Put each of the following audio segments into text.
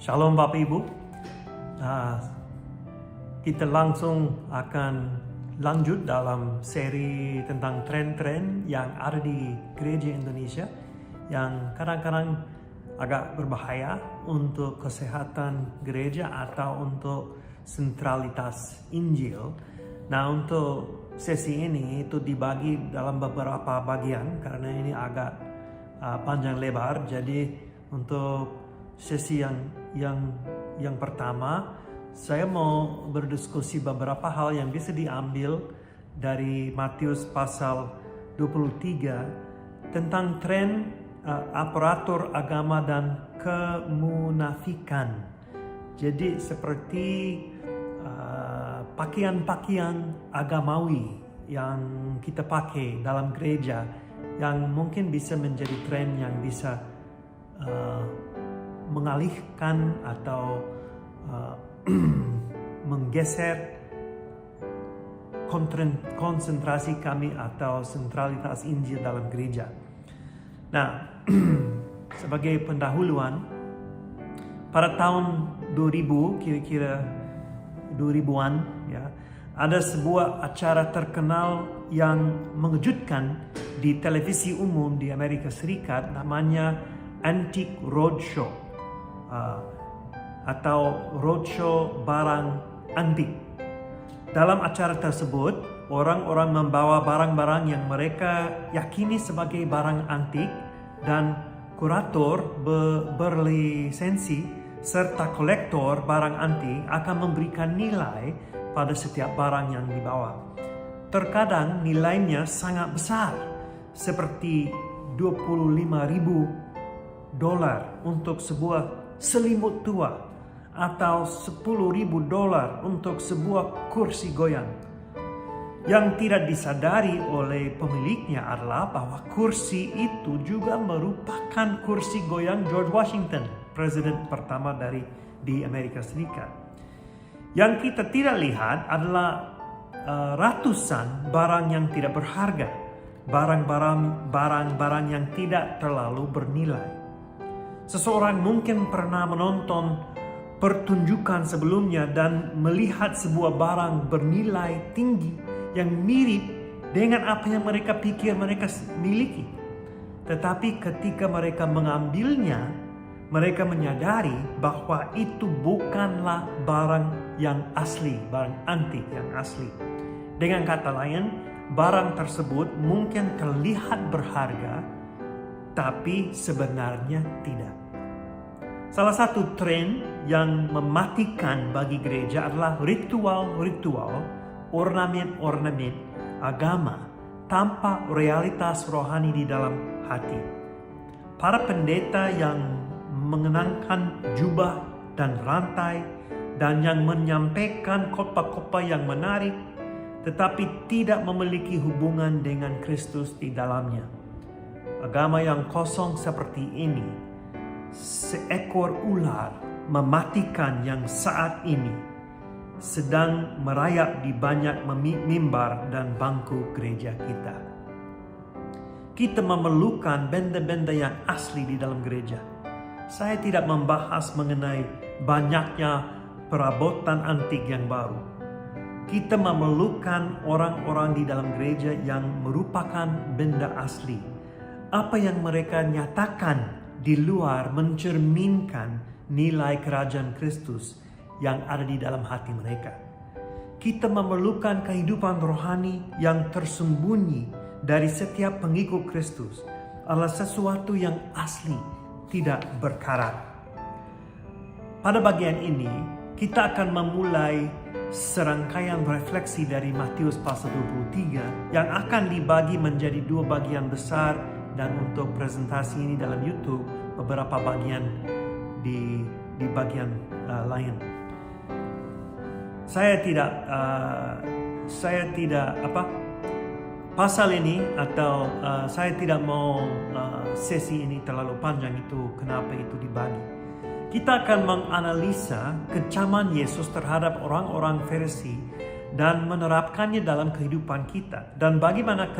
Shalom Bapak Ibu. Kita langsung akan lanjut dalam seri tentang tren-tren yang ada di gereja Indonesia yang kadang-kadang agak berbahaya untuk kesehatan gereja atau untuk sentralitas Injil. Nah, untuk sesi ini itu dibagi dalam beberapa bagian karena ini agak panjang lebar. Jadi untuk sesi yang pertama, saya mau berdiskusi beberapa hal yang bisa diambil dari Matius pasal 23 tentang tren aparatur agama dan kemunafikan. Jadi seperti pakaian-pakaian agamawi yang kita pakai dalam gereja yang mungkin bisa menjadi tren yang bisa mengalihkan atau menggeser konsentrasi kami atau sentralitas Injil dalam gereja. Nah, sebagai pendahuluan, pada tahun 2000, kira-kira 2000-an, ya, ada sebuah acara terkenal yang mengejutkan di televisi umum di Amerika Serikat, namanya Antique Roadshow. Atau roadshow barang antik. Dalam acara tersebut, orang-orang membawa barang-barang yang mereka yakini sebagai barang antik dan kurator berlisensi serta kolektor barang antik akan memberikan nilai pada setiap barang yang dibawa. Terkadang nilainya sangat besar, seperti $25.000 untuk sebuah selimut tua atau $10.000 untuk sebuah kursi goyang. Yang tidak disadari oleh pemiliknya adalah bahwa kursi itu juga merupakan kursi goyang George Washington, presiden pertama di Amerika Serikat. Yang kita tidak lihat adalah ratusan barang yang tidak berharga, barang-barang yang tidak terlalu bernilai. Seseorang mungkin pernah menonton pertunjukan sebelumnya dan melihat sebuah barang bernilai tinggi yang mirip dengan apa yang mereka pikir mereka miliki. Tetapi ketika mereka mengambilnya, mereka menyadari bahwa itu bukanlah barang yang asli, barang antik yang asli. Dengan kata lain, barang tersebut mungkin terlihat berharga, tapi sebenarnya tidak. Salah satu tren yang mematikan bagi gereja adalah ritual-ritual, ornamen-ornamen agama tanpa realitas rohani di dalam hati. Para pendeta yang mengenakan jubah dan rantai dan yang menyampaikan khotbah-khotbah yang menarik tetapi tidak memiliki hubungan dengan Kristus di dalamnya. Agama yang kosong seperti ini seekor ular mematikan yang saat ini sedang merayap di banyak mimbar dan bangku gereja kita. Kita memerlukan benda-benda yang asli di dalam gereja. Saya tidak membahas mengenai banyaknya perabotan antik yang baru. Kita memerlukan orang-orang di dalam gereja yang merupakan benda asli. Apa yang mereka nyatakan di luar mencerminkan nilai kerajaan Kristus yang ada di dalam hati mereka. Kita memerlukan kehidupan rohani yang tersembunyi dari setiap pengikut Kristus adalah sesuatu yang asli, tidak berkarat. Pada bagian ini, kita akan memulai serangkaian refleksi dari Matius pasal 23 yang akan dibagi menjadi dua bagian besar, dan untuk presentasi ini dalam YouTube beberapa bagian di bagian lain. Saya tidak pasal ini atau saya tidak mau sesi ini terlalu panjang, itu kenapa itu dibagi. Kita akan menganalisa kecaman Yesus terhadap orang-orang Farisi dan menerapkannya dalam kehidupan kita, dan bagaimana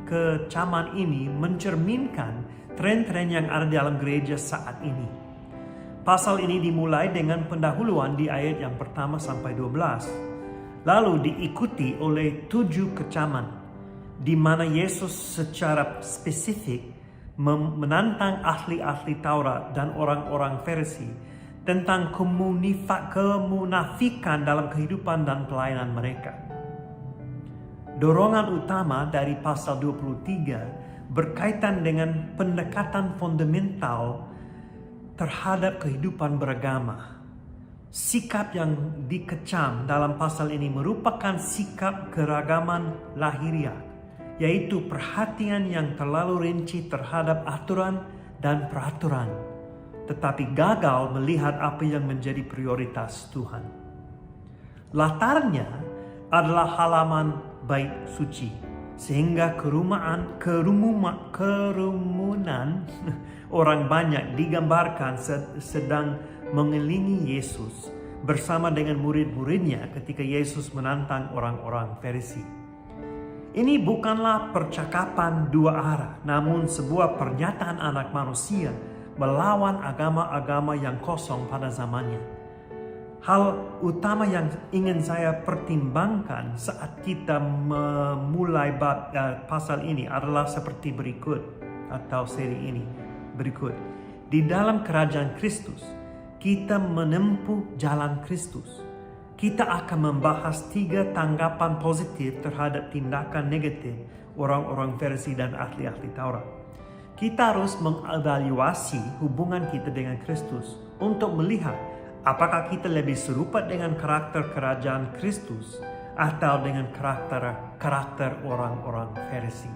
kecaman ini mencerminkan tren-tren yang ada dalam gereja saat ini. Pasal ini dimulai dengan pendahuluan di ayat yang pertama sampai 12. Lalu diikuti oleh 7 kecaman, di mana Yesus secara spesifik menantang ahli-ahli Taurat dan orang-orang Farisi tentang kemunafikan dalam kehidupan dan pelayanan mereka. Dorongan utama dari pasal 23 berkaitan dengan pendekatan fundamental terhadap kehidupan beragama. Sikap yang dikecam dalam pasal ini merupakan sikap keragaman lahiriah, yaitu perhatian yang terlalu rinci terhadap aturan dan peraturan, tetapi gagal melihat apa yang menjadi prioritas Tuhan. Latarnya adalah halaman bait suci, sehingga kerumunan orang banyak digambarkan sedang mengelilingi Yesus bersama dengan murid-muridnya ketika Yesus menantang orang-orang Farisi. Ini bukanlah percakapan dua arah, namun sebuah pernyataan anak manusia melawan agama-agama yang kosong pada zamannya. Hal utama yang ingin saya pertimbangkan saat kita memulai pasal ini adalah seperti berikut, atau seri ini berikut. Di dalam kerajaan Kristus, kita menempuh jalan Kristus. Kita akan membahas 3 tanggapan positif terhadap tindakan negatif orang-orang Farisi dan ahli-ahli Taurat. Kita harus mengevaluasi hubungan kita dengan Kristus untuk melihat apakah kita lebih serupa dengan karakter kerajaan Kristus atau dengan karakter orang-orang Farisi.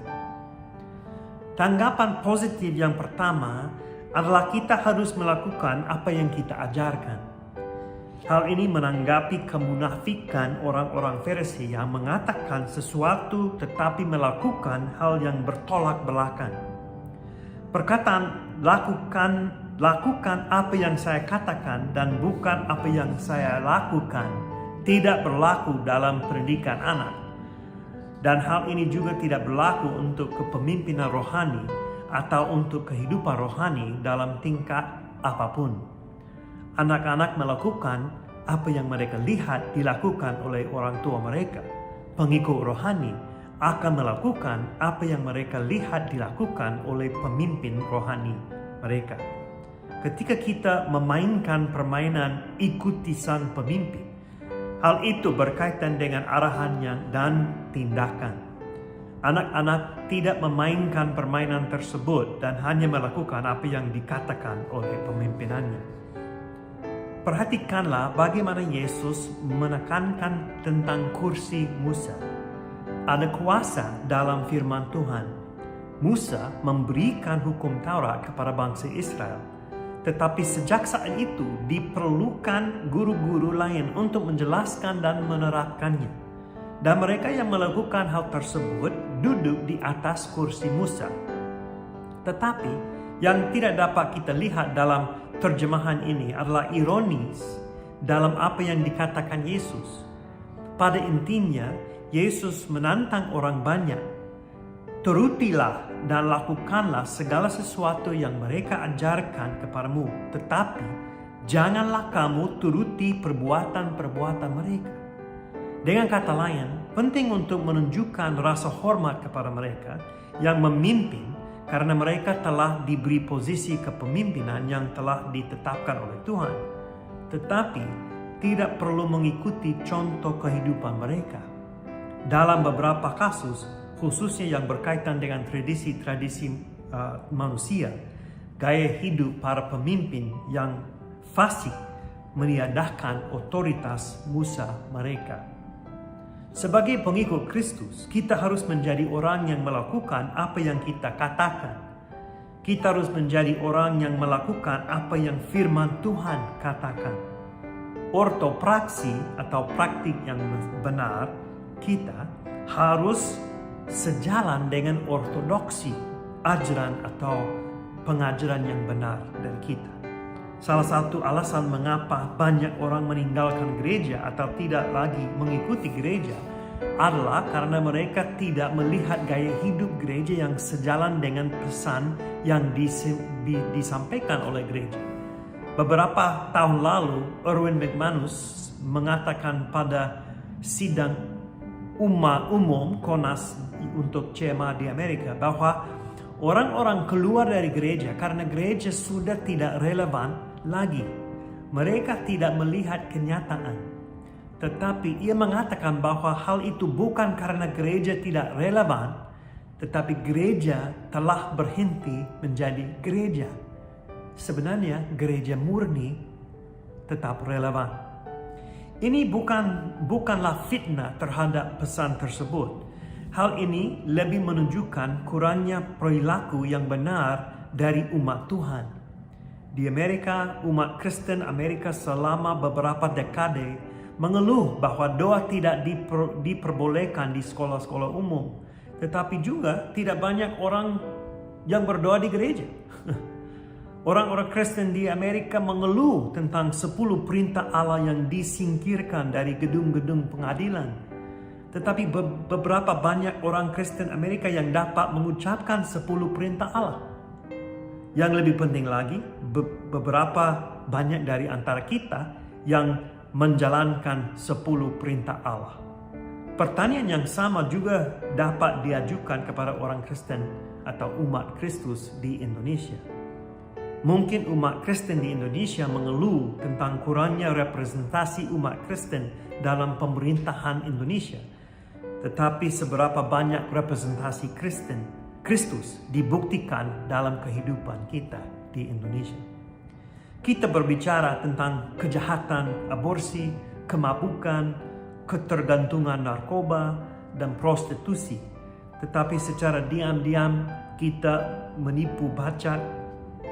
Tanggapan positif yang pertama adalah kita harus melakukan apa yang kita ajarkan. Hal ini menanggapi kemunafikan orang-orang Farisi yang mengatakan sesuatu tetapi melakukan hal yang bertolak belakang. Perkataan lakukan apa yang saya katakan dan bukan apa yang saya lakukan tidak berlaku dalam pendidikan anak. Dan hal ini juga tidak berlaku untuk kepemimpinan rohani atau untuk kehidupan rohani dalam tingkat apapun. Anak-anak melakukan apa yang mereka lihat dilakukan oleh orang tua mereka. Pengikut rohani akan melakukan apa yang mereka lihat dilakukan oleh pemimpin rohani mereka. Ketika kita memainkan permainan ikuti sang pemimpin, hal itu berkaitan dengan arahannya dan tindakan. Anak-anak tidak memainkan permainan tersebut dan hanya melakukan apa yang dikatakan oleh pemimpinannya. Perhatikanlah bagaimana Yesus menekankan tentang kursi Musa. Ada kuasa dalam firman Tuhan. Musa memberikan hukum Taurat kepada bangsa Israel. Tetapi sejak saat itu diperlukan guru-guru lain untuk menjelaskan dan menerapkannya. Dan mereka yang melakukan hal tersebut duduk di atas kursi Musa. Tetapi yang tidak dapat kita lihat dalam terjemahan ini adalah ironis dalam apa yang dikatakan Yesus. Pada intinya, Yesus menantang orang banyak. Turutilah dan lakukanlah segala sesuatu yang mereka ajarkan kepadamu. Tetapi janganlah kamu turuti perbuatan-perbuatan mereka. Dengan kata lain, penting untuk menunjukkan rasa hormat kepada mereka yang memimpin, karena mereka telah diberi posisi kepemimpinan yang telah ditetapkan oleh Tuhan. Tetapi tidak perlu mengikuti contoh kehidupan mereka. Dalam beberapa kasus, khususnya yang berkaitan dengan tradisi-tradisi manusia, gaya hidup para pemimpin yang fasik meniadakan otoritas Musa mereka. Sebagai pengikut Kristus, kita harus menjadi orang yang melakukan apa yang kita katakan. Kita harus menjadi orang yang melakukan apa yang firman Tuhan katakan. Ortopraksi atau praktik yang benar kita harus sejalan dengan ortodoksi, ajaran atau pengajaran yang benar dari kita. Salah satu alasan mengapa banyak orang meninggalkan gereja atau tidak lagi mengikuti gereja adalah karena mereka tidak melihat gaya hidup gereja yang sejalan dengan pesan yang disampaikan oleh gereja. Beberapa tahun lalu, Erwin McManus mengatakan pada sidang umum KONAS untuk CMA di Amerika bahwa orang-orang keluar dari gereja karena gereja sudah tidak relevan lagi. Mereka tidak melihat kenyataan. Tetapi ia mengatakan bahwa hal itu bukan karena gereja tidak relevan, tetapi gereja telah berhenti menjadi gereja. Sebenarnya gereja murni tetap relevan. Ini bukanlah fitnah terhadap pesan tersebut. Hal ini lebih menunjukkan kurangnya perilaku yang benar dari umat Tuhan. Di Amerika, umat Kristen Amerika selama beberapa dekade mengeluh bahwa doa tidak diperbolehkan di sekolah-sekolah umum. Tetapi juga tidak banyak orang yang berdoa di gereja. Orang-orang Kristen di Amerika mengeluh tentang 10 perintah Allah yang disingkirkan dari gedung-gedung pengadilan. Tetapi beberapa banyak orang Kristen Amerika yang dapat mengucapkan 10 perintah Allah. Yang lebih penting lagi, beberapa banyak dari antara kita yang menjalankan 10 perintah Allah. Pertanyaan yang sama juga dapat diajukan kepada orang Kristen atau umat Kristus di Indonesia. Mungkin umat Kristen di Indonesia mengeluh tentang kurangnya representasi umat Kristen dalam pemerintahan Indonesia. Tetapi seberapa banyak representasi Kristus dibuktikan dalam kehidupan kita di Indonesia. Kita berbicara tentang kejahatan aborsi, kemabukan, ketergantungan narkoba, dan prostitusi. Tetapi secara diam-diam kita menipu baca,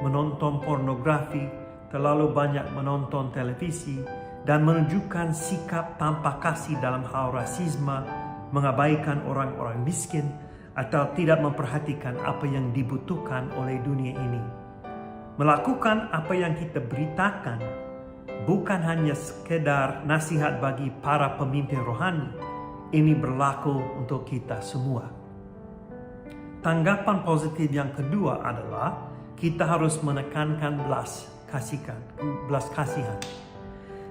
menonton pornografi, terlalu banyak menonton televisi, dan menunjukkan sikap tanpa kasih dalam hal rasisme, mengabaikan orang-orang miskin, atau tidak memperhatikan apa yang dibutuhkan oleh dunia ini. Melakukan apa yang kita beritakan bukan hanya sekedar nasihat bagi para pemimpin rohani, ini berlaku untuk kita semua. Tanggapan positif yang kedua adalah kita harus menekankan belas kasihan.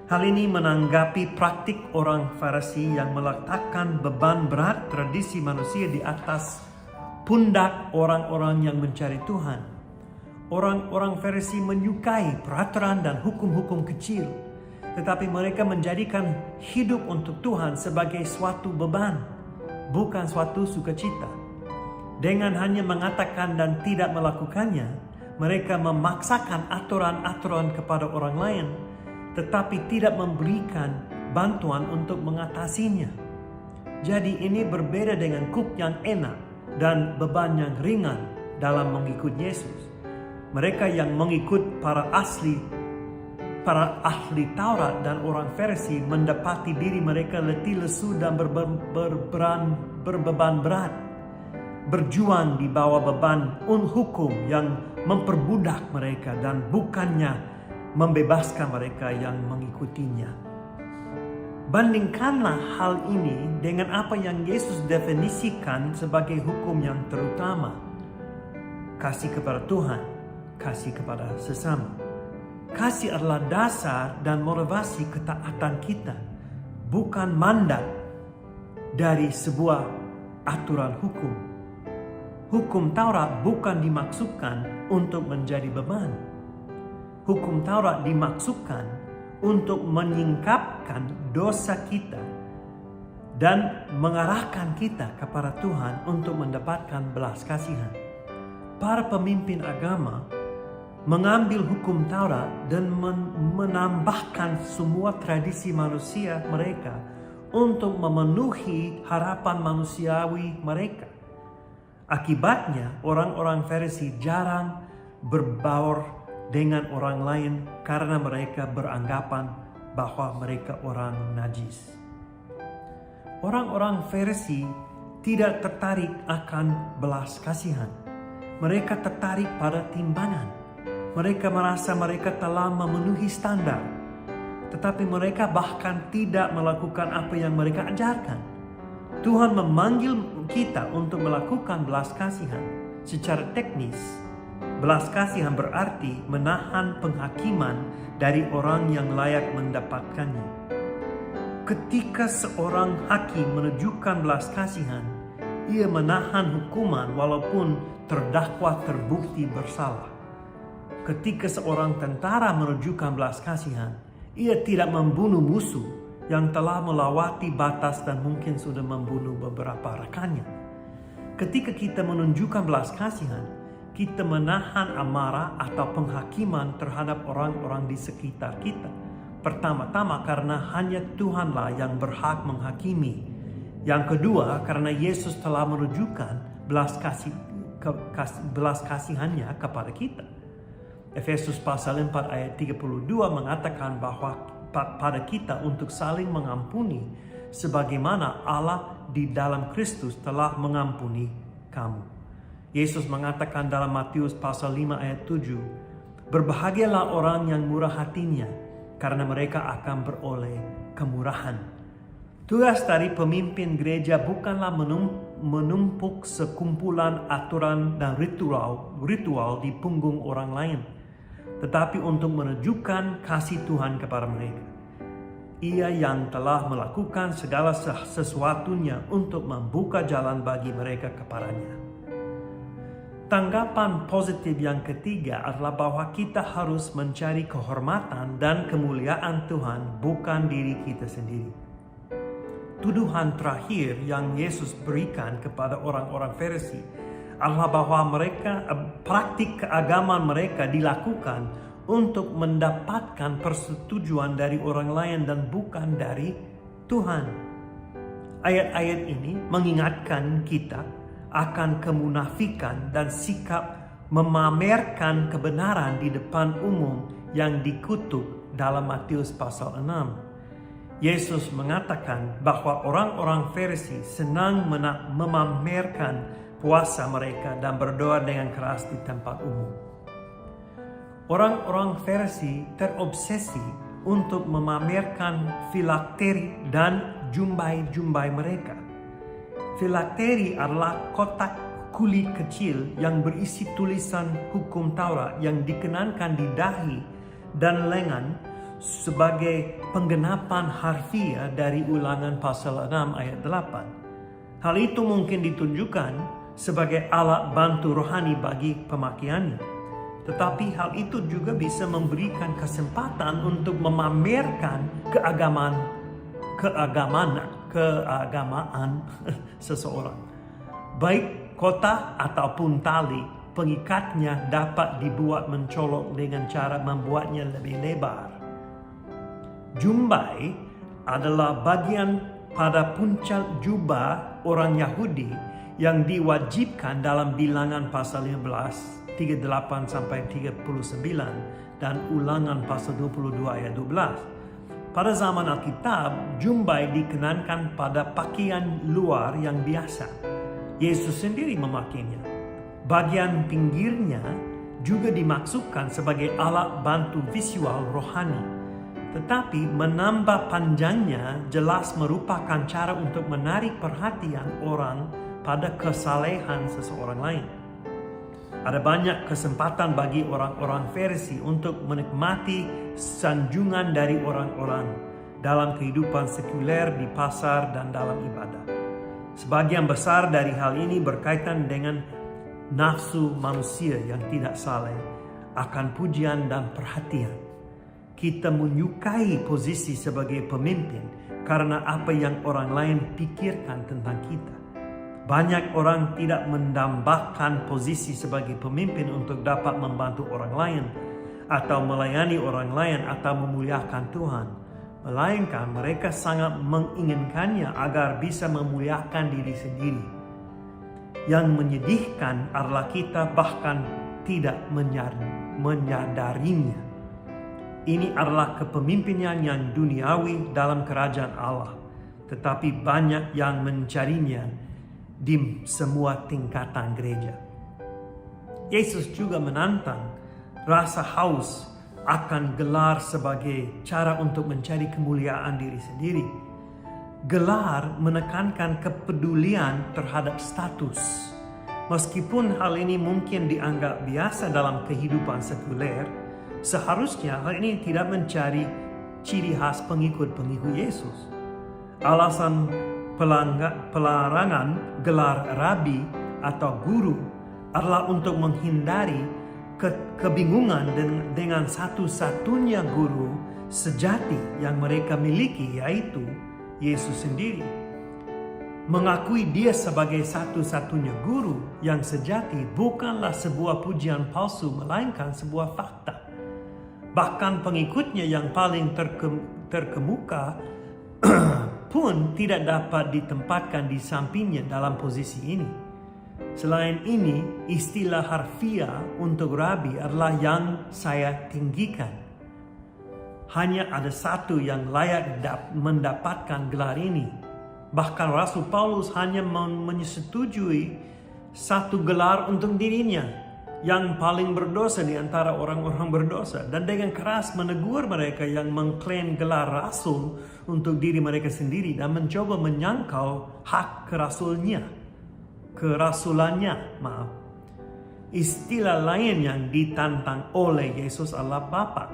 Hal ini menanggapi praktik orang Farisi yang meletakkan beban berat tradisi manusia di atas pundak orang-orang yang mencari Tuhan. Orang-orang Farisi menyukai peraturan dan hukum-hukum kecil, tetapi mereka menjadikan hidup untuk Tuhan sebagai suatu beban, bukan suatu sukacita. Dengan hanya mengatakan dan tidak melakukannya, mereka memaksakan aturan-aturan kepada orang lain, tetapi tidak memberikan bantuan untuk mengatasinya. Jadi ini berbeda dengan kup yang enak dan beban yang ringan dalam mengikut Yesus. Mereka yang mengikut para ahli Taurat dan orang Farisi mendapati diri mereka letih lesu dan berbeban berat, berjuang di bawah beban hukum yang memperbudak mereka dan bukannya membebaskan mereka yang mengikutinya. Bandingkanlah hal ini dengan apa yang Yesus definisikan sebagai hukum yang terutama. Kasih kepada Tuhan, kasih kepada sesama. Kasih adalah dasar dan motivasi ketaatan kita, bukan mandat dari sebuah aturan hukum. Hukum Taurat bukan dimaksudkan untuk menjadi beban. Hukum Taurat dimaksudkan untuk menyingkapkan dosa kita dan mengarahkan kita kepada Tuhan untuk mendapatkan belas kasihan. Para pemimpin agama mengambil hukum Taurat dan menambahkan semua tradisi manusia mereka untuk memenuhi harapan manusiawi mereka. Akibatnya, orang-orang Farisi jarang berbaur dengan orang lain karena mereka beranggapan bahwa mereka orang najis. Orang-orang Farisi tidak tertarik akan belas kasihan. Mereka tertarik pada timbangan. Mereka merasa mereka telah memenuhi standar, tetapi mereka bahkan tidak melakukan apa yang mereka ajarkan. Tuhan memanggil kita untuk melakukan belas kasihan secara teknis, Belas kasihan berarti menahan penghakiman dari orang yang layak mendapatkannya. Ketika seorang hakim menunjukkan belas kasihan, ia menahan hukuman walaupun terdakwa terbukti bersalah. Ketika seorang tentara menunjukkan belas kasihan, ia tidak membunuh musuh yang telah melewati batas dan mungkin sudah membunuh beberapa rekannya. Ketika kita menunjukkan belas kasihan, kita menahan amarah atau penghakiman terhadap orang-orang di sekitar kita. Pertama-tama karena hanya Tuhanlah yang berhak menghakimi. Yang kedua karena Yesus telah menunjukkan belas kasihannya kepada kita. Efesus pasal 4 ayat 32 mengatakan bahwa pada kita untuk saling mengampuni sebagaimana Allah di dalam Kristus telah mengampuni kamu. Yesus mengatakan dalam Matius pasal 5 ayat 7, berbahagialah orang yang murah hatinya, karena mereka akan beroleh kemurahan. Tugas dari pemimpin gereja bukanlah menumpuk sekumpulan aturan dan ritual di punggung orang lain, tetapi untuk menunjukkan kasih Tuhan kepada mereka. Ia yang telah melakukan segala sesuatunya untuk membuka jalan bagi mereka kepadanya. Tanggapan positif yang ketiga adalah bahwa kita harus mencari kehormatan dan kemuliaan Tuhan, bukan diri kita sendiri. Tuduhan terakhir yang Yesus berikan kepada orang-orang Farisi adalah bahwa praktik keagamaan mereka dilakukan untuk mendapatkan persetujuan dari orang lain dan bukan dari Tuhan. Ayat-ayat ini mengingatkan kita akan kemunafikan dan sikap memamerkan kebenaran di depan umum yang dikutuk dalam Matius pasal 6. Yesus mengatakan bahwa orang-orang Farisi senang memamerkan puasa mereka dan berdoa dengan keras di tempat umum. Orang-orang Farisi terobsesi untuk memamerkan filakteri dan jumbai-jumbai mereka. Filakteri adalah kotak kulit kecil yang berisi tulisan hukum Taurat yang dikenakan di dahi dan lengan sebagai penggenapan harfiah dari Ulangan pasal 6 ayat 8. Hal itu mungkin ditunjukkan sebagai alat bantu rohani bagi pemakaiannya. Tetapi hal itu juga bisa memberikan kesempatan untuk memamerkan keagamaan seseorang. Baik kotak ataupun tali pengikatnya dapat dibuat mencolok dengan cara membuatnya lebih lebar. Jumbai adalah bagian pada puncak jubah orang Yahudi yang diwajibkan dalam Bilangan pasal 15, 38 sampai 39 dan Ulangan pasal 22 ayat 12. Pada zaman Alkitab, jumbai dikenakan pada pakaian luar yang biasa. Yesus sendiri memakainya. Bagian pinggirnya juga dimaksudkan sebagai alat bantu visual rohani. Tetapi menambah panjangnya jelas merupakan cara untuk menarik perhatian orang pada kesalehan seseorang lain. Ada banyak kesempatan bagi orang-orang Farisi untuk menikmati sanjungan dari orang-orang dalam kehidupan sekuler di pasar dan dalam ibadah. Sebagian besar dari hal ini berkaitan dengan nafsu manusia yang tidak saleh akan pujian dan perhatian. Kita menyukai posisi sebagai pemimpin karena apa yang orang lain pikirkan tentang kita. Banyak orang tidak mendambakan posisi sebagai pemimpin untuk dapat membantu orang lain atau melayani orang lain atau memuliakan Tuhan. Melainkan mereka sangat menginginkannya agar bisa memuliakan diri sendiri. Yang menyedihkan adalah kita bahkan tidak menyadarinya. Ini adalah kepemimpinan yang duniawi dalam kerajaan Allah. Tetapi banyak yang mencarinya di semua tingkatan gereja. Yesus juga menantang rasa haus akan gelar sebagai cara untuk mencari kemuliaan diri sendiri. Gelar menekankan kepedulian terhadap status. Meskipun hal ini mungkin dianggap biasa dalam kehidupan sekuler, seharusnya hal ini tidak mencari ciri khas pengikut-pengikut Yesus. Alasan pelarangan gelar rabi atau guru adalah untuk menghindari kebingungan dengan satu-satunya guru sejati yang mereka miliki, yaitu Yesus sendiri. Mengakui dia sebagai satu-satunya guru yang sejati bukanlah sebuah pujian palsu, melainkan sebuah fakta. Bahkan pengikutnya yang paling terkemuka pun tidak dapat ditempatkan di sampingnya dalam posisi ini. Selain ini, istilah harfiah untuk rabi adalah yang saya tinggikan. Hanya ada satu yang layak mendapatkan gelar ini. Bahkan Rasul Paulus hanya menyetujui satu gelar untuk dirinya, yang paling berdosa di antara orang-orang berdosa, dan dengan keras menegur mereka yang mengklaim gelar rasul untuk diri mereka sendiri dan mencoba menyangkal hak kerasulannya. Istilah lain yang ditantang oleh Yesus adalah Bapa.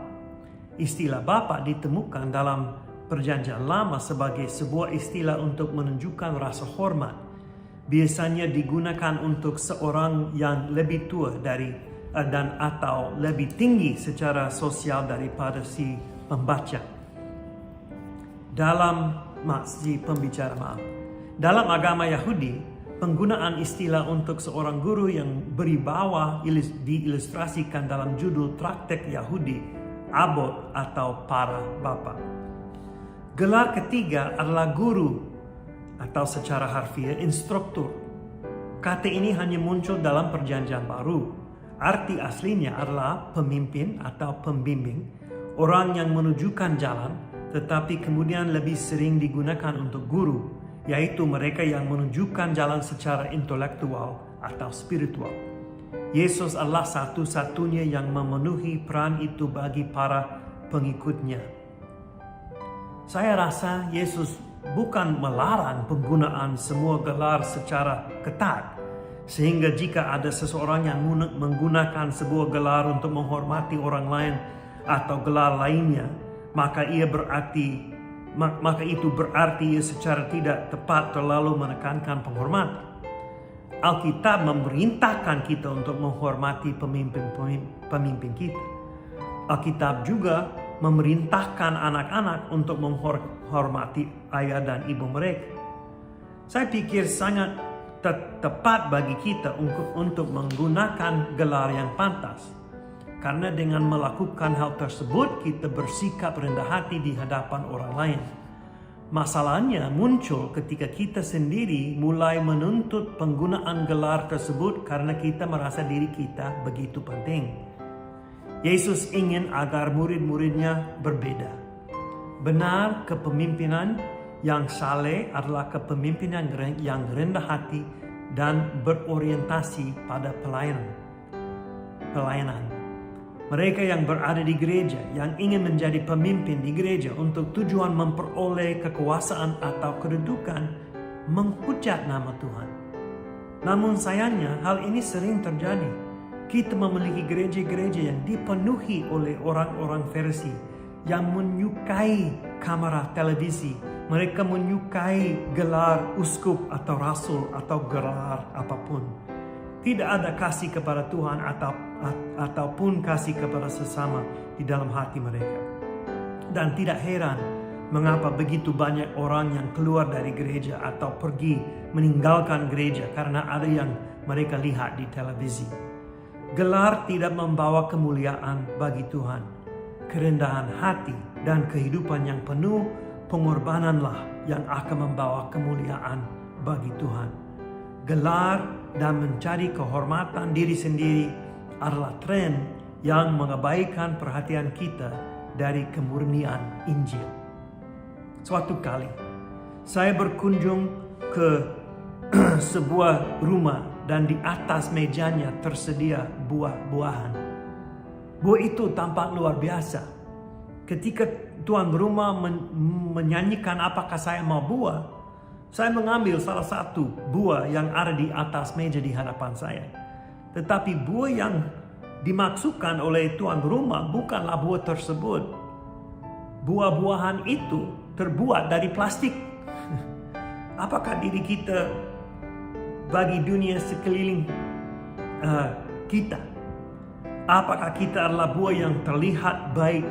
Istilah Bapa ditemukan dalam Perjanjian Lama sebagai sebuah istilah untuk menunjukkan rasa hormat. Biasanya digunakan untuk seorang yang lebih tua dan atau lebih tinggi secara sosial daripada si pembaca. Dalam agama Yahudi, penggunaan istilah untuk seorang guru yang beribawa diilustrasikan dalam judul traktat Yahudi, Abot atau para bapa. Gelar ketiga adalah guru atau secara harfiah instruktur. Kata ini hanya muncul dalam Perjanjian Baru. Arti aslinya adalah pemimpin atau pembimbing, orang yang menunjukkan jalan, tetapi kemudian lebih sering digunakan untuk guru, yaitu mereka yang menunjukkan jalan secara intelektual atau spiritual. Yesus adalah satu-satunya yang memenuhi peran itu bagi para pengikutnya. Saya rasa Yesus bukan melarang penggunaan semua gelar secara ketat, sehingga jika ada seseorang yang menggunakan sebuah gelar untuk menghormati orang lain atau gelar lainnya, maka itu berarti ia secara tidak tepat terlalu menekankan penghormatan. Alkitab memerintahkan kita untuk menghormati pemimpin kita. Alkitab juga memerintahkan anak-anak untuk menghormati ayah dan ibu mereka. Saya pikir sangat tepat bagi kita untuk menggunakan gelar yang pantas. Karena dengan melakukan hal tersebut, kita bersikap rendah hati di hadapan orang lain. Masalahnya muncul ketika kita sendiri mulai menuntut penggunaan gelar tersebut karena kita merasa diri kita begitu penting. Yesus ingin agar murid-muridnya berbeda. Benar, kepemimpinan yang saleh adalah kepemimpinan yang rendah hati dan berorientasi pada pelayanan. Mereka yang berada di gereja, yang ingin menjadi pemimpin di gereja untuk tujuan memperoleh kekuasaan atau kedudukan, menghujat nama Tuhan. Namun sayangnya hal ini sering terjadi. Kita memiliki gereja-gereja yang dipenuhi oleh orang-orang Farisi yang menyukai kamera televisi. Mereka menyukai gelar uskup atau rasul atau gelar apapun. Tidak ada kasih kepada Tuhan ataupun kasih kepada sesama di dalam hati mereka. Dan tidak heran mengapa begitu banyak orang yang keluar dari gereja atau pergi meninggalkan gereja karena ada yang mereka lihat di televisi. Gelar tidak membawa kemuliaan bagi Tuhan. Kerendahan hati dan kehidupan yang penuh pengorbananlah yang akan membawa kemuliaan bagi Tuhan. Gelar dan mencari kehormatan diri sendiri adalah tren yang mengabaikan perhatian kita dari kemurnian Injil. Suatu kali, saya berkunjung ke sebuah rumah dan di atas mejanya tersedia buah-buahan. Buah itu tampak luar biasa. Ketika tuan rumah menyanyikan apakah saya mau buah, Saya mengambil salah satu buah yang ada di atas meja di hadapan saya. Tetapi buah yang dimaksudkan oleh tuan rumah bukanlah buah tersebut. Buah-buahan itu terbuat dari plastik. Apakah diri kita bagi dunia sekeliling kita? Apakah kita adalah buah yang terlihat baik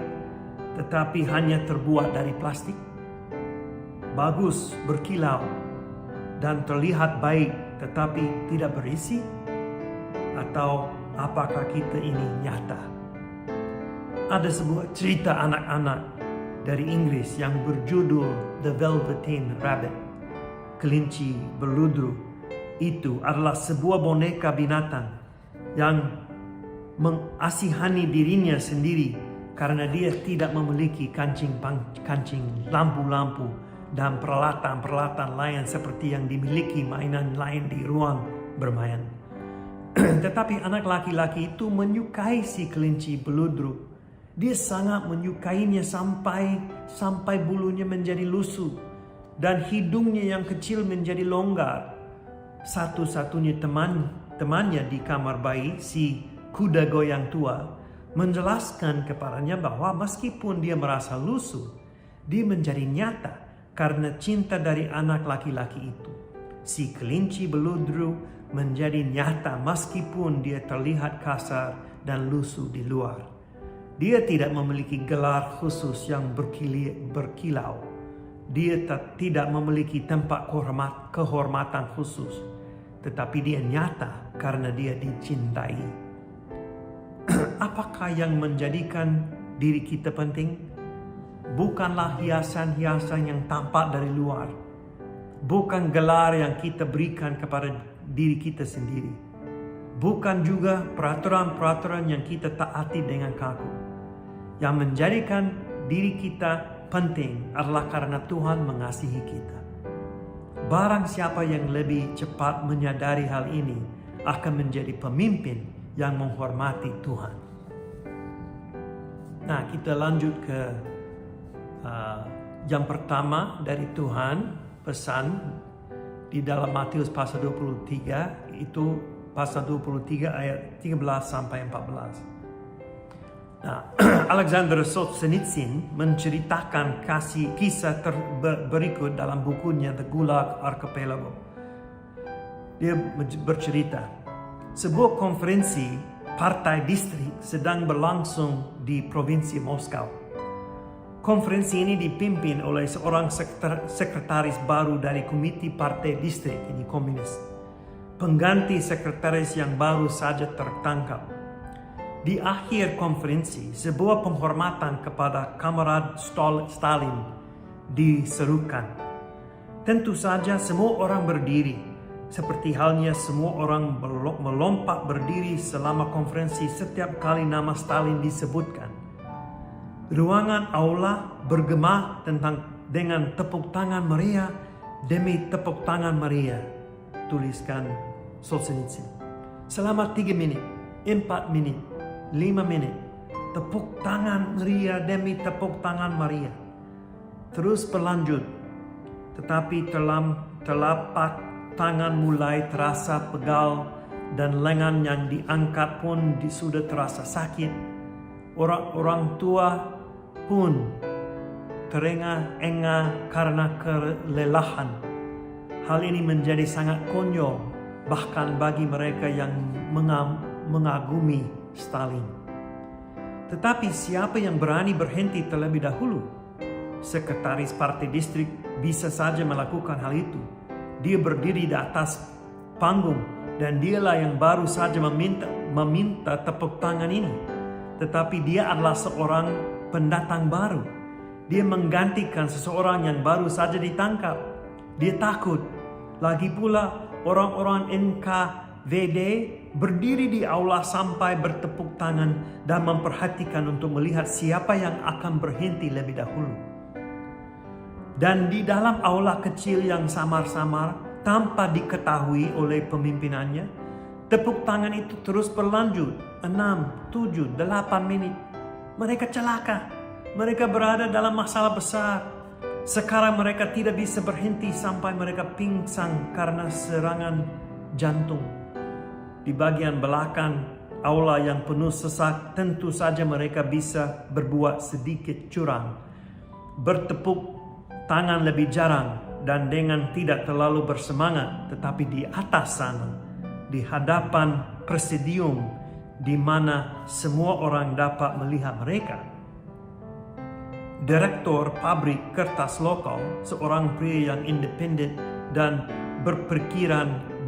tetapi hanya terbuat dari plastik? Bagus, berkilau, dan terlihat baik tetapi tidak berisi? Atau apakah kita ini nyata? Ada sebuah cerita anak-anak dari Inggris yang berjudul The Velveteen Rabbit, kelinci berludru. Itu adalah sebuah boneka binatang yang mengasihani dirinya sendiri karena dia tidak memiliki kancing lampu-lampu dan peralatan-peralatan lain seperti yang dimiliki mainan lain di ruang bermain. Tetapi anak laki-laki itu menyukai si kelinci berludru. Dia sangat menyukainya sampai bulunya menjadi lusuh dan hidungnya yang kecil menjadi longgar. Satu-satunya temannya di kamar bayi, si kuda goyang tua, menjelaskan kepadanya bahwa meskipun dia merasa lusuh, dia menjadi nyata karena cinta dari anak laki-laki itu. Si kelinci berludru menjadi nyata meskipun dia terlihat kasar dan lusuh di luar. Dia tidak memiliki gelar khusus yang berkilau. Dia tidak memiliki tempat kehormatan khusus. Tetapi dia nyata karena dia dicintai. Apakah yang menjadikan diri kita penting? Bukanlah hiasan-hiasan yang tampak dari luar. Bukan gelar yang kita berikan kepada diri kita sendiri. Bukan juga peraturan-peraturan yang kita taati dengan kaku. Yang menjadikan diri kita penting adalah karena Tuhan mengasihi kita. Barang siapa yang lebih cepat menyadari hal ini akan menjadi pemimpin yang menghormati Tuhan. Nah, kita lanjut ke yang pertama dari Tuhan, pesan di dalam Matius pasal 23, itu pasal 23 ayat 13 sampai 14. Nah, Alexander Solzhenitsyn menceritakan kisah berikut dalam bukunya The Gulag Archipelago. Dia bercerita, sebuah konferensi partai distrik sedang berlangsung di provinsi Moskow. Konferensi ini dipimpin oleh seorang sekretaris baru dari komite partai distrik ini komunis. Pengganti sekretaris yang baru saja tertangkap. Di akhir konferensi, sebuah penghormatan kepada kamarad Stalin diserukan. Tentu saja semua orang berdiri. Seperti halnya semua orang melompat berdiri selama konferensi setiap kali nama Stalin disebutkan. Ruangan aula bergema dengan tepuk tangan meriah demi tepuk tangan meriah, tuliskan Solzhenitsyn. Selama 3 menit, 4 menit, 5 menit, tepuk tangan meriah demi tepuk tangan meriah. Terus berlanjut, tetapi telapak tangan mulai terasa pegal dan lengan yang diangkat pun sudah terasa sakit. Orang tua pun terengah-engah karena kelelahan. Hal ini menjadi sangat konyol bahkan bagi mereka yang mengagumi Stalin. Tetapi siapa yang berani berhenti terlebih dahulu? Sekretaris partai distrik bisa saja melakukan hal itu. Dia berdiri di atas panggung dan dialah yang baru saja meminta tepuk tangan ini. Tetapi dia adalah seorang pendatang baru. Dia menggantikan seseorang yang baru saja ditangkap. Dia takut. Lagi pula orang-orang NKVD berdiri di aula sampai bertepuk tangan dan memperhatikan untuk melihat siapa yang akan berhenti lebih dahulu. Dan di dalam aula kecil yang samar-samar tanpa diketahui oleh pemimpinannya, tepuk tangan itu terus berlanjut 6, 7, 8 menit. Mereka celaka. Mereka berada dalam masalah besar. Sekarang mereka tidak bisa berhenti sampai mereka pingsan karena serangan jantung. Di bagian belakang aula yang penuh sesak, tentu saja mereka bisa berbuat sedikit curang, bertepuk tangan lebih jarang, dan dengan tidak terlalu bersemangat. Tetapi di atas sana, di hadapan presidium, di mana semua orang dapat melihat mereka, Direktur pabrik kertas lokal, seorang pria yang independen dan berpikiran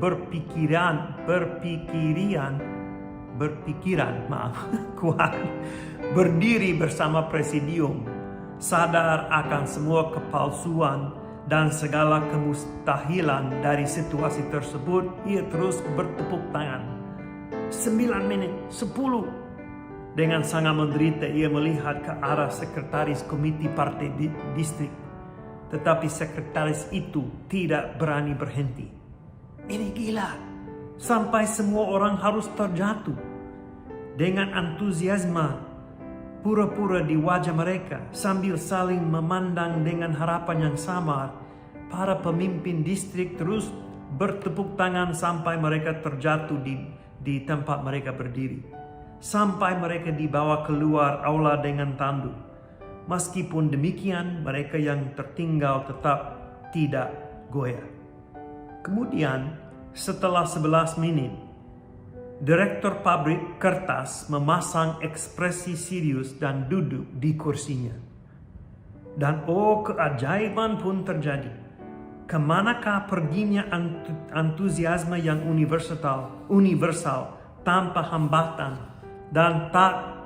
kuat, berdiri bersama presidium, sadar akan semua kepalsuan dan segala kemustahilan dari situasi tersebut. Ia terus bertepuk tangan. 9 menit, 10. Dengan sangat menderita, ia melihat ke arah sekretaris komite partai distrik. Tetapi sekretaris itu tidak berani berhenti. Ini gila. Sampai semua orang harus terjatuh. Dengan antusiasme pura-pura di wajah mereka, sambil saling memandang dengan harapan yang samar, para pemimpin distrik terus bertepuk tangan sampai mereka terjatuh di tempat mereka berdiri. Sampai mereka dibawa keluar aula dengan tandu. Meskipun demikian, mereka yang tertinggal tetap tidak goyah. Kemudian, setelah 11 menit, direktur pabrik kertas memasang ekspresi serius dan duduk di kursinya. Dan keajaiban pun terjadi. Kemanakah perginya antusiasme yang universal tanpa hambatan dan tak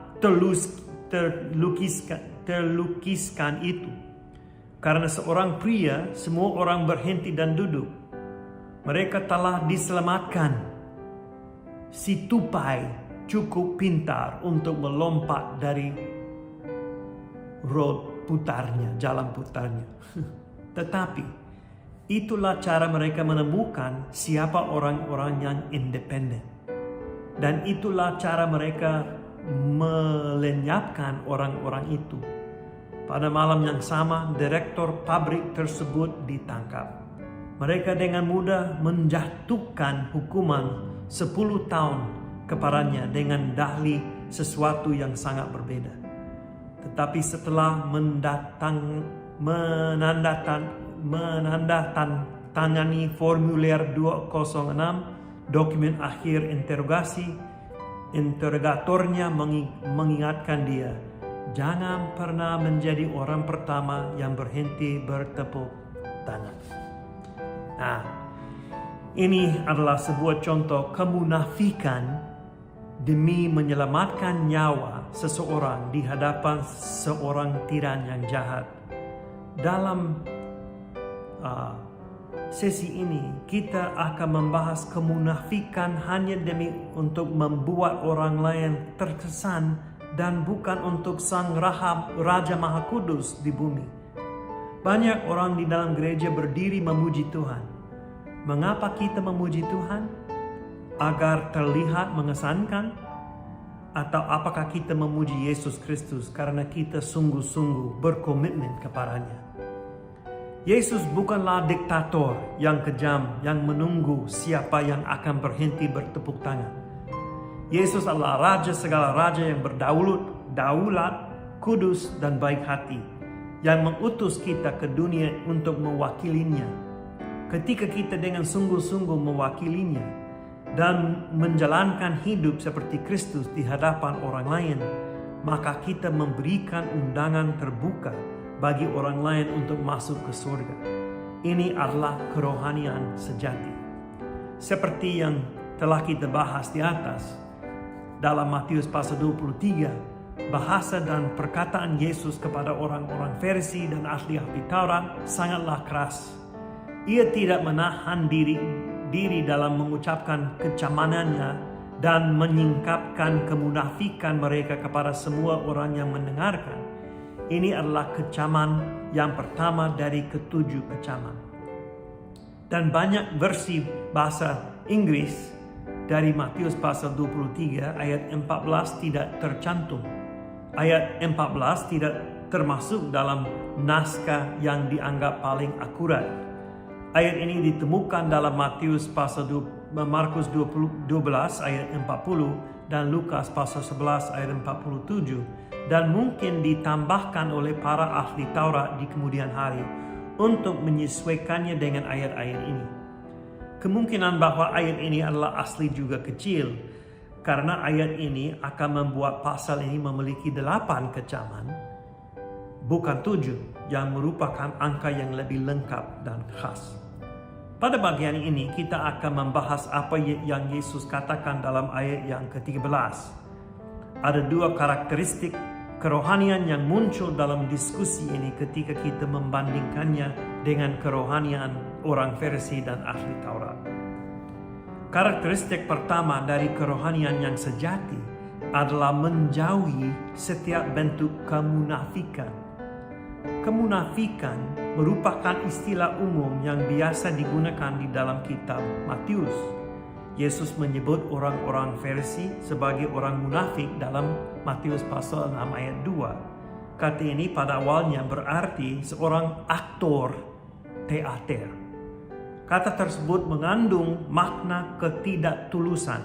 terlukiskan itu? Karena seorang pria, semua orang berhenti dan duduk. Mereka telah diselamatkan. Si tupai cukup pintar untuk melompat dari jalan putarnya. Tetapi itulah cara mereka menemukan siapa orang-orang yang independen. Dan itulah cara mereka melenyapkan orang-orang itu. Pada malam yang sama, direktur pabrik tersebut ditangkap. Mereka dengan mudah menjatuhkan hukuman 10 tahun kepadanya dengan dalih sesuatu yang sangat berbeda. Tetapi setelah menandatangani formulir 206, dokumen akhir interogasi, interrogatornya mengingatkan dia, jangan pernah menjadi orang pertama yang berhenti bertepuk tangan. Nah, ini adalah sebuah contoh kemunafikan demi menyelamatkan nyawa seseorang di hadapan seorang tiran yang jahat. Dalam sesi ini kita akan membahas kemunafikan hanya demi untuk membuat orang lain terkesan dan bukan untuk Sang Raja Maha Kudus di bumi. Banyak orang di dalam gereja berdiri memuji Tuhan. Mengapa kita memuji Tuhan? Agar terlihat mengesankan? Atau apakah kita memuji Yesus Kristus karena kita sungguh-sungguh berkomitmen kepadanya? Yesus bukanlah diktator yang kejam yang menunggu siapa yang akan berhenti bertepuk tangan. Yesus adalah Raja segala raja yang berdaulat, kudus, dan baik hati, yang mengutus kita ke dunia untuk mewakilinya. Ketika kita dengan sungguh-sungguh mewakilinya dan menjalankan hidup seperti Kristus di hadapan orang lain, maka kita memberikan undangan terbuka bagi orang lain untuk masuk ke surga. Ini adalah kerohanian sejati. Seperti yang telah kita bahas di atas, dalam Matius pasal 23, bahasa dan perkataan Yesus kepada orang-orang Farisi dan ahli-ahli Taurat sangatlah keras. Ia tidak menahan diri dalam mengucapkan kecamanannya dan menyingkapkan kemunafikan mereka kepada semua orang yang mendengarkan. Ini adalah kecaman yang pertama dari ketujuh kecaman. Dan banyak versi bahasa Inggris dari Matius pasal 23 ayat 14 tidak tercantum. Ayat 14 termasuk dalam naskah yang dianggap paling akurat. Ayat ini ditemukan dalam Markus 12 ayat 40 dan Lukas pasal 11 ayat 47, dan mungkin ditambahkan oleh para ahli Taurat di kemudian hari untuk menyesuaikannya dengan ayat-ayat ini. Kemungkinan bahwa ayat ini adalah asli juga kecil, karena ayat ini akan membuat pasal ini memiliki 8 kecaman, bukan 7, yang merupakan angka yang lebih lengkap dan khas. Pada bagian ini kita akan membahas apa yang Yesus katakan dalam ayat yang ke-13. Ada 2 karakteristik kerohanian yang muncul dalam diskusi ini ketika kita membandingkannya dengan kerohanian orang Farisi dan ahli Taurat. Karakteristik pertama dari kerohanian yang sejati adalah menjauhi setiap bentuk kemunafikan. Kemunafikan merupakan istilah umum yang biasa digunakan di dalam kitab Matius. Yesus menyebut orang-orang Farisi sebagai orang munafik dalam Matius pasal 6 ayat 2. Kata ini pada awalnya berarti seorang aktor teater. Kata tersebut mengandung makna ketidaktulusan.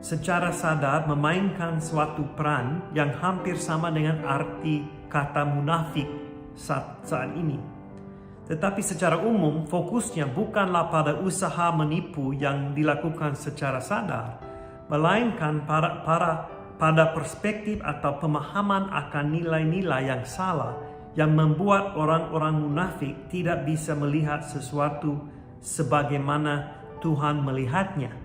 Secara sadar memainkan suatu peran yang hampir sama dengan arti kata munafik saat ini. Tetapi secara umum fokusnya bukanlah pada usaha menipu yang dilakukan secara sadar, melainkan pada perspektif atau pemahaman akan nilai-nilai yang salah yang membuat orang-orang munafik tidak bisa melihat sesuatu sebagaimana Tuhan melihatnya.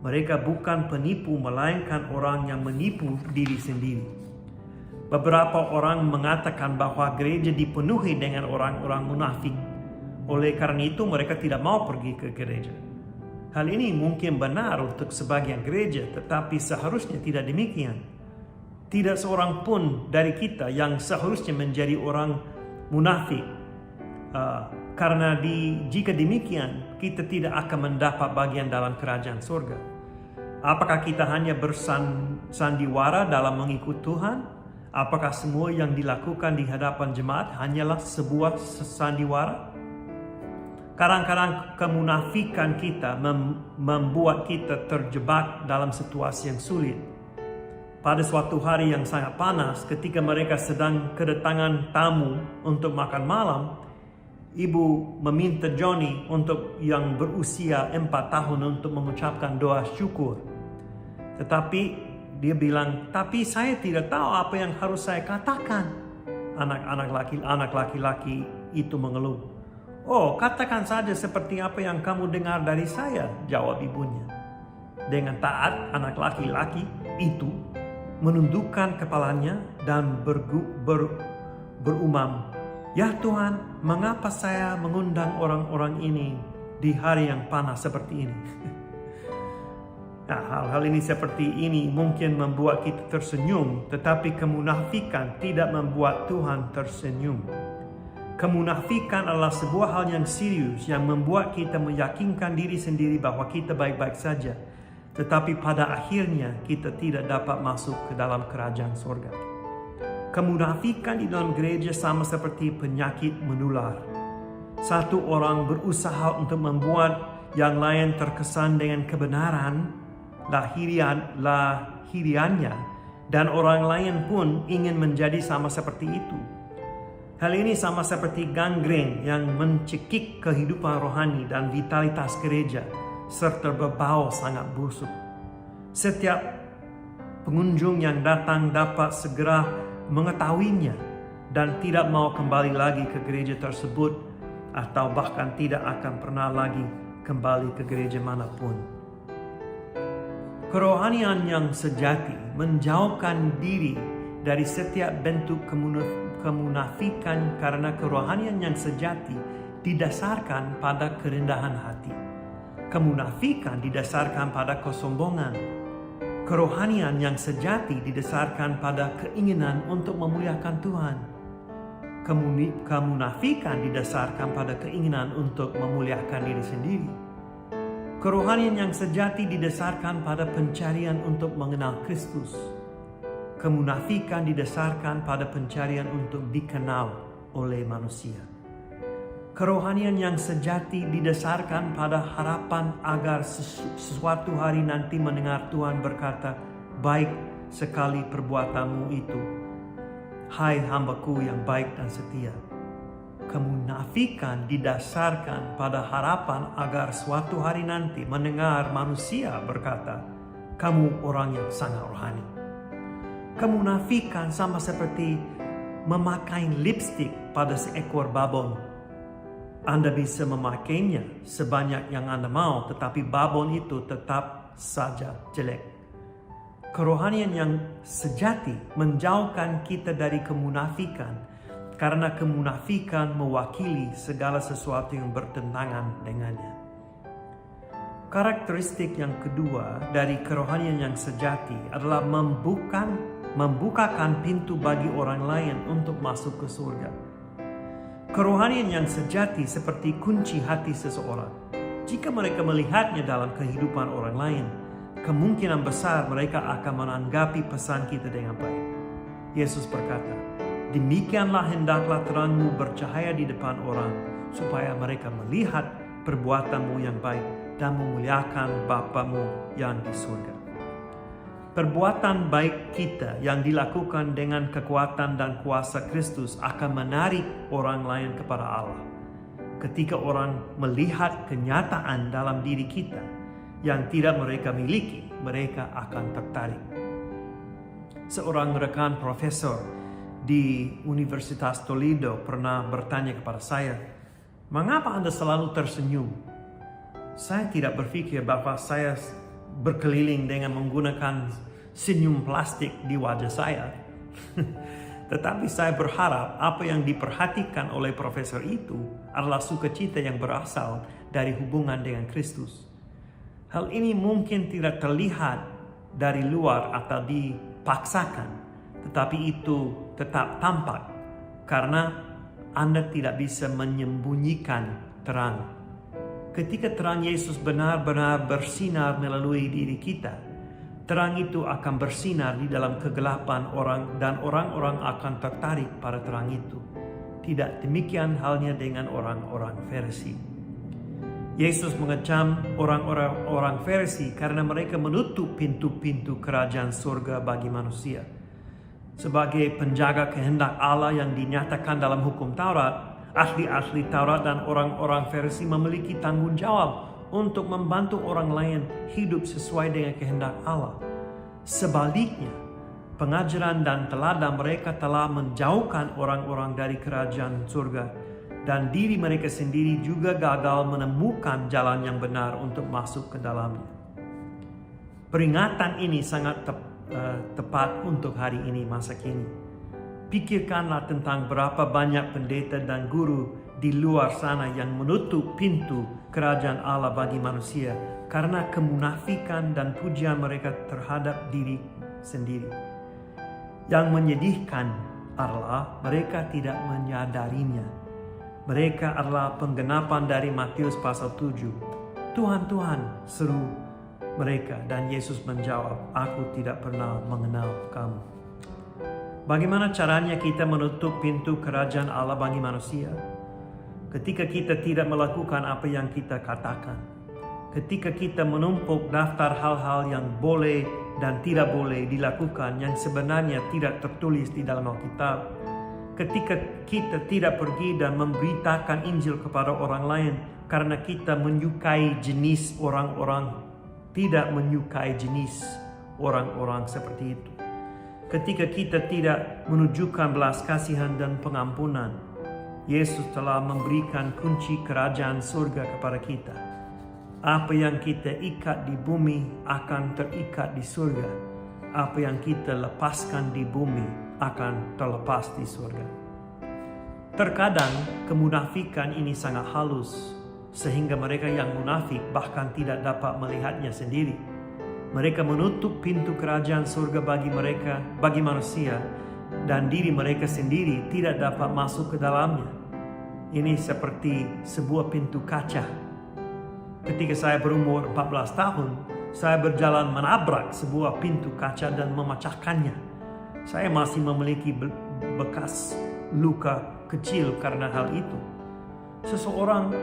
Mereka bukan penipu, melainkan orang yang menipu diri sendiri. Beberapa orang mengatakan bahwa gereja dipenuhi dengan orang-orang munafik. Oleh karena itu mereka tidak mau pergi ke gereja. Hal ini mungkin benar untuk sebagian gereja, tetapi seharusnya tidak demikian. Tidak seorang pun dari kita yang seharusnya menjadi orang munafik. Karena jika demikian, kita tidak akan mendapat bagian dalam kerajaan surga. Apakah kita hanya bersandiwara dalam mengikut Tuhan? Apakah semua yang dilakukan di hadapan jemaat hanyalah sebuah sandiwara? Kadang-kadang kemunafikan kita membuat kita terjebak dalam situasi yang sulit. Pada suatu hari yang sangat panas, ketika mereka sedang kedatangan tamu untuk makan malam, ibu meminta Johnny yang berusia 4 tahun untuk mengucapkan doa syukur. Tetapi dia bilang, tapi saya tidak tahu apa yang harus saya katakan. Anak laki-laki itu mengeluh. Oh, katakan saja seperti apa yang kamu dengar dari saya, jawab ibunya. Dengan taat, anak laki-laki itu menundukkan kepalanya dan berumam, ya Tuhan, mengapa saya mengundang orang-orang ini di hari yang panas seperti ini? Nah, hal-hal ini seperti ini mungkin membuat kita tersenyum, tetapi kemunafikan tidak membuat Tuhan tersenyum. Kemunafikan adalah sebuah hal yang serius yang membuat kita meyakinkan diri sendiri bahwa kita baik-baik saja, tetapi pada akhirnya kita tidak dapat masuk ke dalam kerajaan surga. Kemunafikan di dalam gereja sama seperti penyakit menular. Satu orang berusaha untuk membuat yang lain terkesan dengan kebenaran lahiriannya, dan orang lain pun ingin menjadi sama seperti itu. Hal ini sama seperti gangren yang mencekik kehidupan rohani dan vitalitas gereja, serta berbau sangat busuk. Setiap pengunjung yang datang dapat segera mengetahuinya dan tidak mau kembali lagi ke gereja tersebut, atau bahkan tidak akan pernah lagi kembali ke gereja manapun. Kerohanian yang sejati menjauhkan diri dari setiap bentuk kemunafikan, karena kerohanian yang sejati didasarkan pada kerendahan hati. Kemunafikan didasarkan pada kesombongan. Kerohanian yang sejati didasarkan pada keinginan untuk memuliakan Tuhan. Kemunafikan didasarkan pada keinginan untuk memuliakan diri sendiri. Kerohanian yang sejati didasarkan pada pencarian untuk mengenal Kristus. Kemunafikan didasarkan pada pencarian untuk dikenal oleh manusia. Kerohanian yang sejati didasarkan pada harapan agar sesuatu hari nanti mendengar Tuhan berkata, "Baik sekali perbuatanmu itu, hai hambaku yang baik dan setia." Kemunafikan didasarkan pada harapan agar suatu hari nanti mendengar manusia berkata, "Kamu orang yang sangat rohani." Kemunafikan sama seperti memakai lipstik pada seekor babon. Anda bisa memakainya sebanyak yang Anda mau, tetapi babon itu tetap saja jelek. Kerohanian yang sejati menjauhkan kita dari kemunafikan, karena kemunafikan mewakili segala sesuatu yang bertentangan dengannya. Karakteristik yang kedua dari kerohanian yang sejati adalah membukakan pintu bagi orang lain untuk masuk ke surga. Kerohanian yang sejati seperti kunci hati seseorang. Jika mereka melihatnya dalam kehidupan orang lain, kemungkinan besar mereka akan menanggapi pesan kita dengan baik. Yesus berkata, "Demikianlah hendaklah terangmu bercahaya di depan orang, supaya mereka melihat perbuatanmu yang baik dan memuliakan Bapamu yang di surga." Perbuatan baik kita yang dilakukan dengan kekuatan dan kuasa Kristus akan menarik orang lain kepada Allah. Ketika orang melihat kenyataan dalam diri kita yang tidak mereka miliki, mereka akan tertarik. Seorang rekan profesor di Universitas Toledo pernah bertanya kepada saya, "Mengapa Anda selalu tersenyum?" Saya tidak berpikir bahwa saya berkeliling dengan menggunakan senyum plastik di wajah saya. Tetapi saya berharap apa yang diperhatikan oleh profesor itu adalah sukacita yang berasal dari hubungan dengan Kristus. Hal ini mungkin tidak terlihat dari luar atau dipaksakan, tetapi itu tetap tampak karena Anda tidak bisa menyembunyikan terang. Ketika terang Yesus benar-benar bersinar melalui diri kita, terang itu akan bersinar di dalam kegelapan orang dan orang-orang akan tertarik pada terang itu. Tidak demikian halnya dengan orang-orang Farisi. Yesus mengecam orang-orang Farisi karena mereka menutup pintu-pintu kerajaan surga bagi manusia. Sebagai penjaga kehendak Allah yang dinyatakan dalam hukum Taurat, ahli-ahli Taurat dan orang-orang Farisi memiliki tanggung jawab untuk membantu orang lain hidup sesuai dengan kehendak Allah. Sebaliknya, pengajaran dan teladan mereka telah menjauhkan orang-orang dari kerajaan surga, dan diri mereka sendiri juga gagal menemukan jalan yang benar untuk masuk ke dalamnya. Peringatan ini sangat tepat untuk hari ini, masa kini. Pikirkanlah tentang berapa banyak pendeta dan guru di luar sana yang menutup pintu kerajaan Allah bagi manusia karena kemunafikan dan pujian mereka terhadap diri sendiri. Yang menyedihkan adalah mereka tidak menyadarinya. Mereka adalah penggenapan dari Matius pasal 7. "Tuhan, Tuhan," seru mereka, dan Yesus menjawab, "Aku tidak pernah mengenal kamu." Bagaimana caranya kita menutup pintu kerajaan Allah bagi manusia? Ketika kita tidak melakukan apa yang kita katakan. Ketika kita menumpuk daftar hal-hal yang boleh dan tidak boleh dilakukan yang sebenarnya tidak tertulis di dalam Alkitab. Ketika kita tidak pergi dan memberitakan Injil kepada orang lain karena kita menyukai jenis orang-orang, tidak menyukai jenis orang-orang seperti itu. Ketika kita tidak menunjukkan belas kasihan dan pengampunan, Yesus telah memberikan kunci kerajaan surga kepada kita. Apa yang kita ikat di bumi akan terikat di surga. Apa yang kita lepaskan di bumi akan terlepas di surga. Terkadang kemunafikan ini sangat halus, sehingga mereka yang munafik bahkan tidak dapat melihatnya sendiri. Mereka menutup pintu kerajaan surga bagi manusia, dan diri mereka sendiri tidak dapat masuk ke dalamnya. Ini seperti sebuah pintu kaca. Ketika saya berumur 14 tahun, saya berjalan menabrak sebuah pintu kaca dan memecahkannya. Saya masih memiliki bekas luka kecil karena hal itu. Seseorang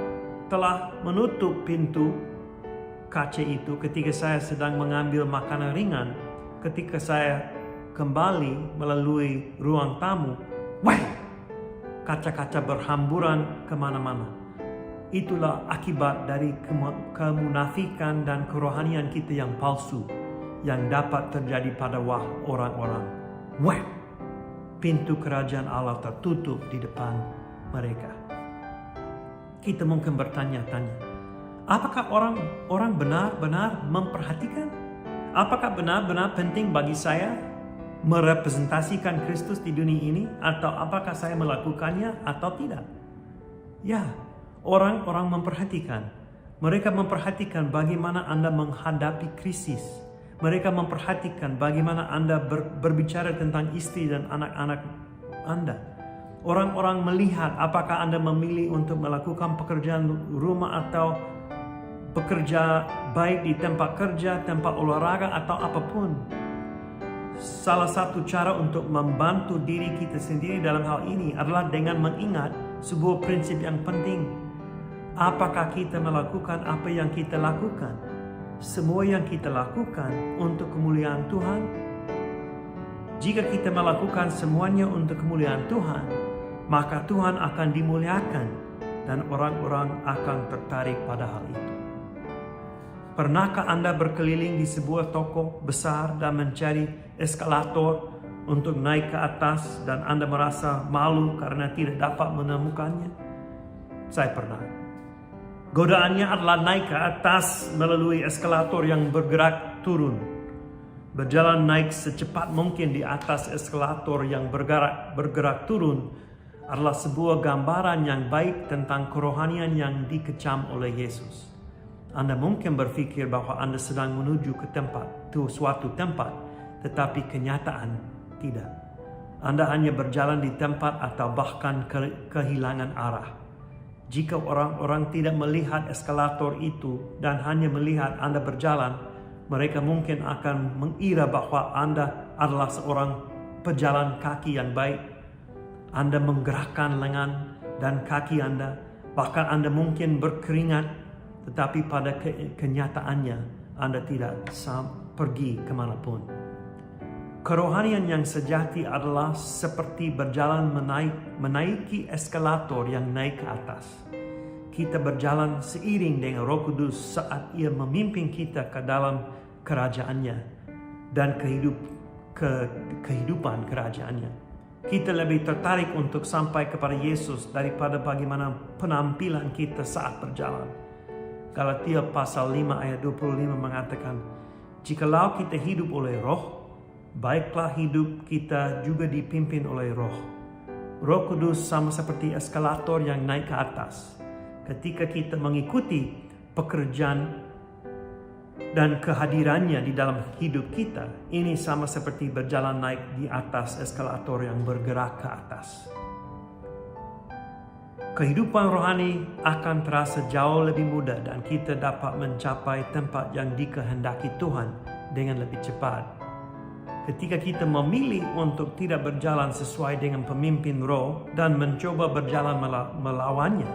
telah menutup pintu kaca itu ketika saya sedang mengambil makanan ringan. Ketika saya kembali melalui ruang tamu, kaca-kaca berhamburan kemana-mana. Itulah akibat dari kemunafikan dan kerohanian kita yang palsu yang dapat terjadi pada orang-orang. Pintu kerajaan Allah tertutup di depan mereka. Kita mungkin bertanya-tanya, apakah orang benar-benar memperhatikan? Apakah benar-benar penting bagi saya merepresentasikan Kristus di dunia ini, atau apakah saya melakukannya atau tidak? Ya, orang-orang memperhatikan. Mereka memperhatikan bagaimana Anda menghadapi krisis. Mereka memperhatikan bagaimana Anda berbicara tentang istri dan anak-anak Anda. Orang-orang melihat apakah Anda memilih untuk melakukan pekerjaan rumah atau bekerja baik di tempat kerja, tempat olahraga, atau apapun. Salah satu cara untuk membantu diri kita sendiri dalam hal ini adalah dengan mengingat sebuah prinsip yang penting. Apakah kita melakukan apa yang kita lakukan? Semua yang kita lakukan untuk kemuliaan Tuhan? Jika kita melakukan semuanya untuk kemuliaan Tuhan, maka Tuhan akan dimuliakan dan orang-orang akan tertarik pada hal itu. Pernahkah Anda berkeliling di sebuah toko besar dan mencari eskalator untuk naik ke atas dan Anda merasa malu karena tidak dapat menemukannya? Saya pernah. Godaannya adalah naik ke atas melalui eskalator yang bergerak turun. Berjalan naik secepat mungkin di atas eskalator yang bergerak turun adalah sebuah gambaran yang baik tentang kerohanian yang dikecam oleh Yesus. Anda mungkin berpikir bahwa Anda sedang menuju ke suatu tempat, tetapi kenyataan tidak. Anda hanya berjalan di tempat atau bahkan kehilangan arah. Jika orang-orang tidak melihat eskalator itu dan hanya melihat Anda berjalan, mereka mungkin akan mengira bahwa Anda adalah seorang pejalan kaki yang baik. Anda menggerakkan lengan dan kaki Anda, bahkan Anda mungkin berkeringat, tetapi pada kenyataannya Anda tidak pergi kemanapun. Kerohanian yang sejati adalah seperti berjalan menaiki eskalator yang naik ke atas. Kita berjalan seiring dengan Roh Kudus saat Ia memimpin kita ke dalam kerajaannya dan kehidupan kerajaannya. Kita lebih tertarik untuk sampai kepada Yesus daripada bagaimana penampilan kita saat berjalan. Galatia pasal 5 ayat 25 mengatakan, jikalau kita hidup oleh Roh, baiklah hidup kita juga dipimpin oleh Roh. Roh Kudus sama seperti eskalator yang naik ke atas. Ketika kita mengikuti pekerjaan dan kehadirannya di dalam hidup kita, ini sama seperti berjalan naik di atas eskalator yang bergerak ke atas. Kehidupan rohani akan terasa jauh lebih mudah dan kita dapat mencapai tempat yang dikehendaki Tuhan dengan lebih cepat. Ketika kita memilih untuk tidak berjalan sesuai dengan pemimpin roh dan mencoba berjalan melawannya,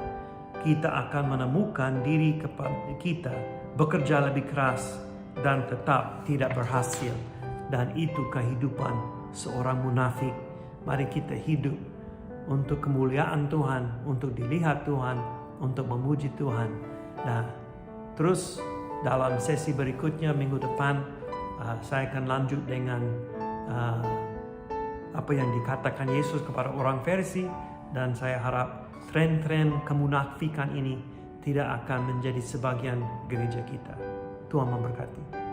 kita akan menemukan diri kita bekerja lebih keras dan tetap tidak berhasil. Dan itu kehidupan seorang munafik. Mari kita hidup untuk kemuliaan Tuhan, untuk dilihat Tuhan, untuk memuji Tuhan. Nah, terus dalam sesi berikutnya minggu depan saya akan lanjut dengan apa yang dikatakan Yesus kepada orang Farisi, dan saya harap tren-tren kemunafikan ini tidak akan menjadi sebagian gereja kita. Tuhan memberkati.